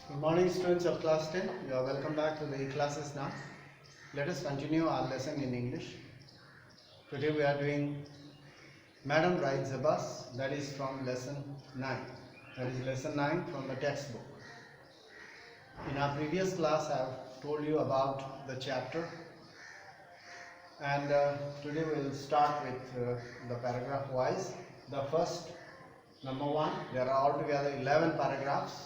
Good morning, students of class 10. You are welcome back to the classes now. Let us continue our lesson in English. Today we are doing Madam Rides a Bus, that is from lesson 9. That is lesson 9 from the textbook. In our previous class I have told you about the chapter, and today we will start with the paragraph wise. The first, number 1, there are altogether 11 paragraphs.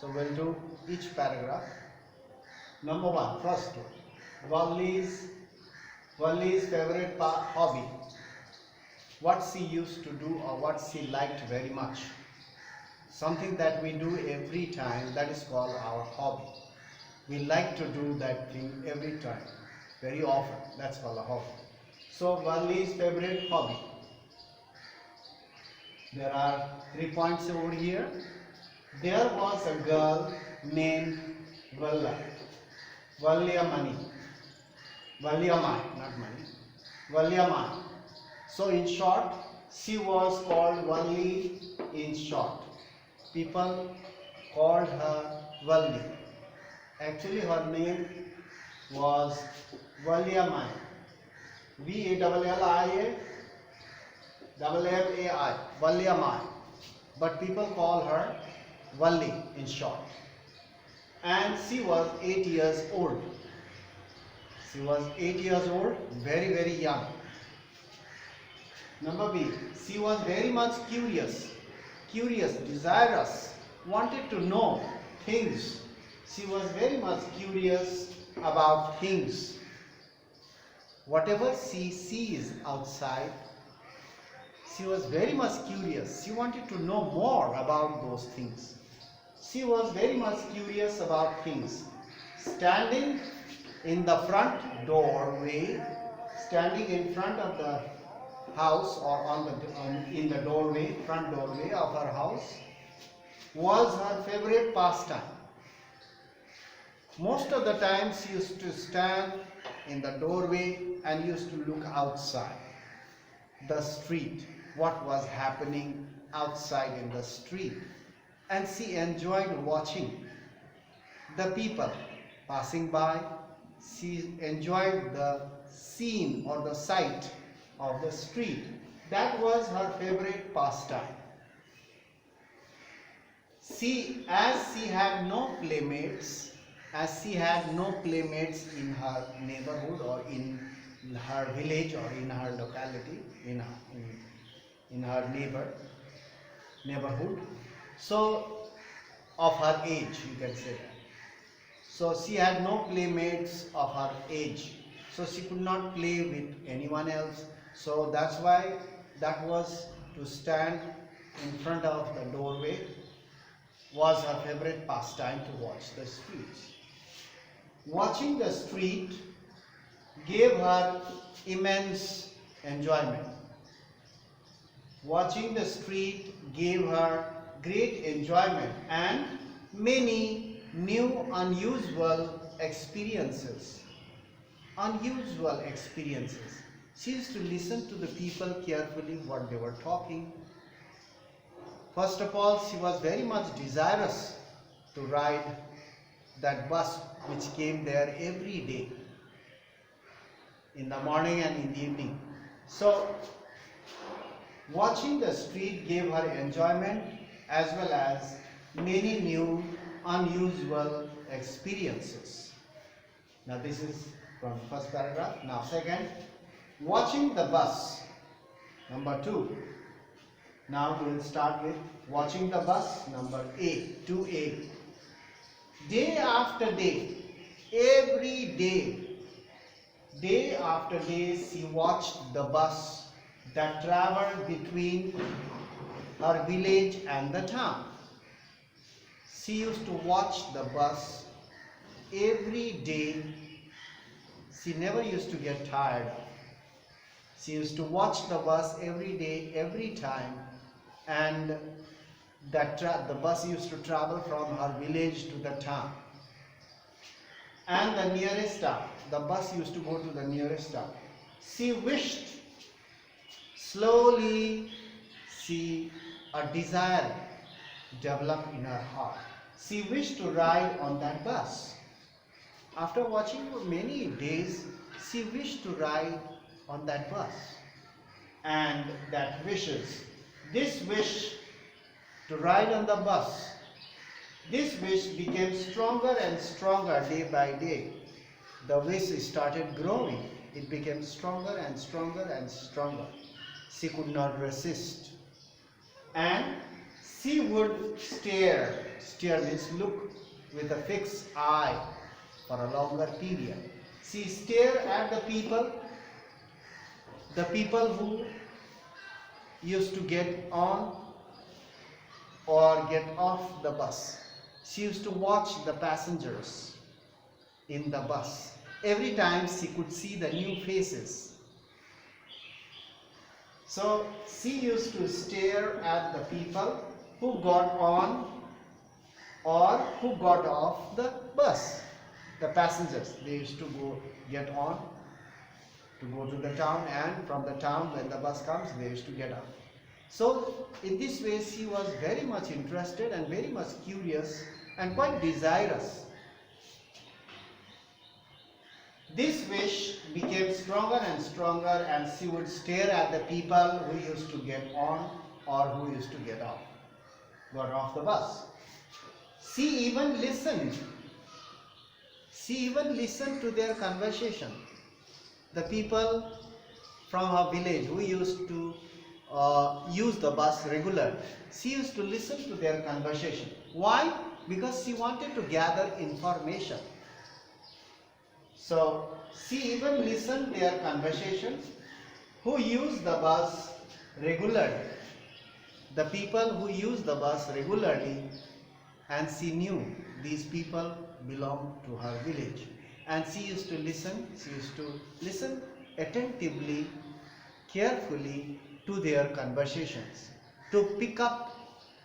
So we'll do each paragraph. Number 1, first one. Wally's favorite hobby. What she used to do or what she liked very much. Something that we do every time, that is called our hobby. We like to do that thing every time, very often. That's called a hobby. So Wally's favorite hobby. There are 3 points over here. There was a girl named Valyamani, not money, Valyamani. So in short, she was called Valli in short. People called her Valli. Actually her name was Valyamani. Vallamai, Valyamai. But people call her Valli in short. And she was 8 years old. She was 8 years old, very, very young. Number B, she was very much curious, desirous, wanted to know things. She was very much curious about things. Whatever she sees outside, she was very much curious. She wanted to know more about those things. She was very much curious about things. Standing in the front doorway, standing in front of the house or in the doorway, front doorway of her house, was her favorite pastime. Most of the time she used to stand in the doorway and used to look outside the street, what was happening outside in the street. And she enjoyed watching the people passing by. She enjoyed the scene or the sight of the street. That was her favorite pastime. As she had no playmates in her neighborhood or in her village or in her locality, in her neighborhood. So, of her age, you can say that. So, she had no playmates of her age. So, she could not play with anyone else. So, that's why that was to stand in front of the doorway was her favorite pastime, to watch the streets. Watching the street gave her immense enjoyment. Watching the street gave her great enjoyment and many new unusual experiences. She used to listen to the people carefully what they were talking. First of all, she was very much desirous to ride that bus which came there every day, in the morning and in the evening. So, watching the street gave her enjoyment as well as many new unusual experiences. Now this is from first paragraph. Now second, watching the bus. Number 2. Now we will start with watching the bus. Number 2A. Day after day, every day after day, she watched the bus that traveled between her village and the town. She used to watch the bus every day. She never used to get tired. She used to watch the bus every day, every time, and the bus used to travel from her village to the town. And the nearest stop, the bus used to go to the nearest stop. She wished, slowly a desire developed in her heart. she wished to ride on that bus. After watching for many days, she wished to ride on that bus. And this wish to ride on the bus, this wish became stronger and stronger day by day. The wish started growing. It became stronger and stronger and stronger. She could not resist. And she would stare means look with a fixed eye for a longer period. She stared at the people who used to get on or get off the bus. She used to watch the passengers in the bus. Every time she could see the new faces. So she used to stare at the people who got on or who got off the bus. The passengers, they used to get on to go to the town, and from the town when the bus comes, they used to get off. So in this way she was very much interested and very much curious and quite desirous. This wish became stronger and stronger, and she would stare at the people who used to get on or who used to got off the bus. She even listened to their conversation. The people from her village who used to use the bus regularly, she used to listen to their conversation. Why? Because she wanted to gather information. So she even listened to their conversation who use the bus regularly. The people who use the bus regularly, and she knew these people belonged to her village. And she used to listen attentively, carefully to their conversations, to pick up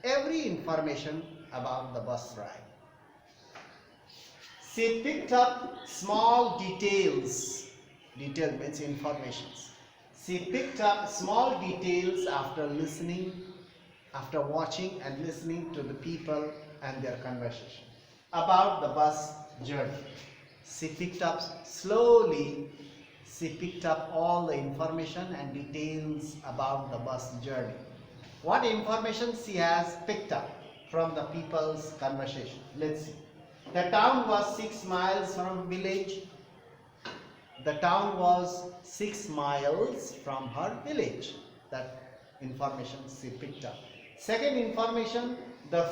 every information about the bus ride. She picked up small details. Detail means informations. She picked up small details after watching and listening to the people and their conversation about the bus journey. She picked up all the information and details about the bus journey. What information she has picked up from the people's conversation? Let's see. The town was 6 miles from village. The town was 6 miles from her village. That information she picked up. Second information, the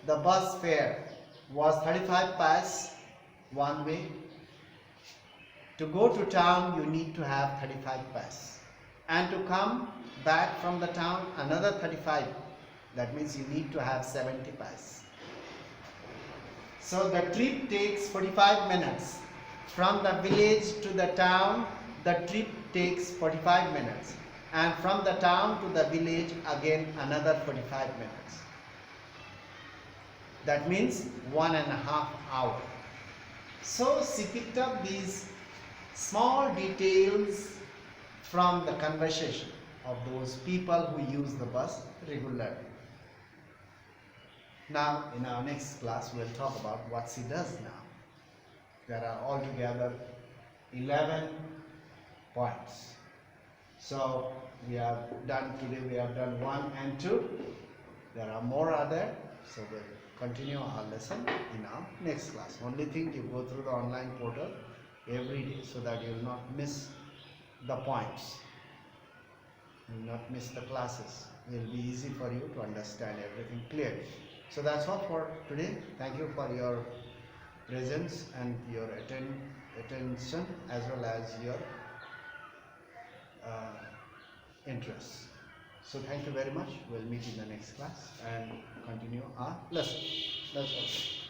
bus fare was 35 paise one way. To go to town, you need to have 35 paise. And to come back from the town, another 35. That means you need to have 70 paise. So the trip takes 45 minutes. From the village to the town, the trip takes 45 minutes. And from the town to the village, again another 45 minutes. That means 1.5 hours. So she picked up these small details from the conversation of those people who use the bus regularly. Now, in our next class, we'll talk about what she does now. There are altogether 11 points. So we have done 1 and 2. There are more other. So we'll continue our lesson in our next class. Only thing, you go through the online portal every day so that you will not miss the points. You will not miss the classes. It will be easy for you to understand everything clearly. So that's all for today. Thank you for your presence and your attention as well as your interest. So thank you very much. We'll meet in the next class and continue our lesson. That's all.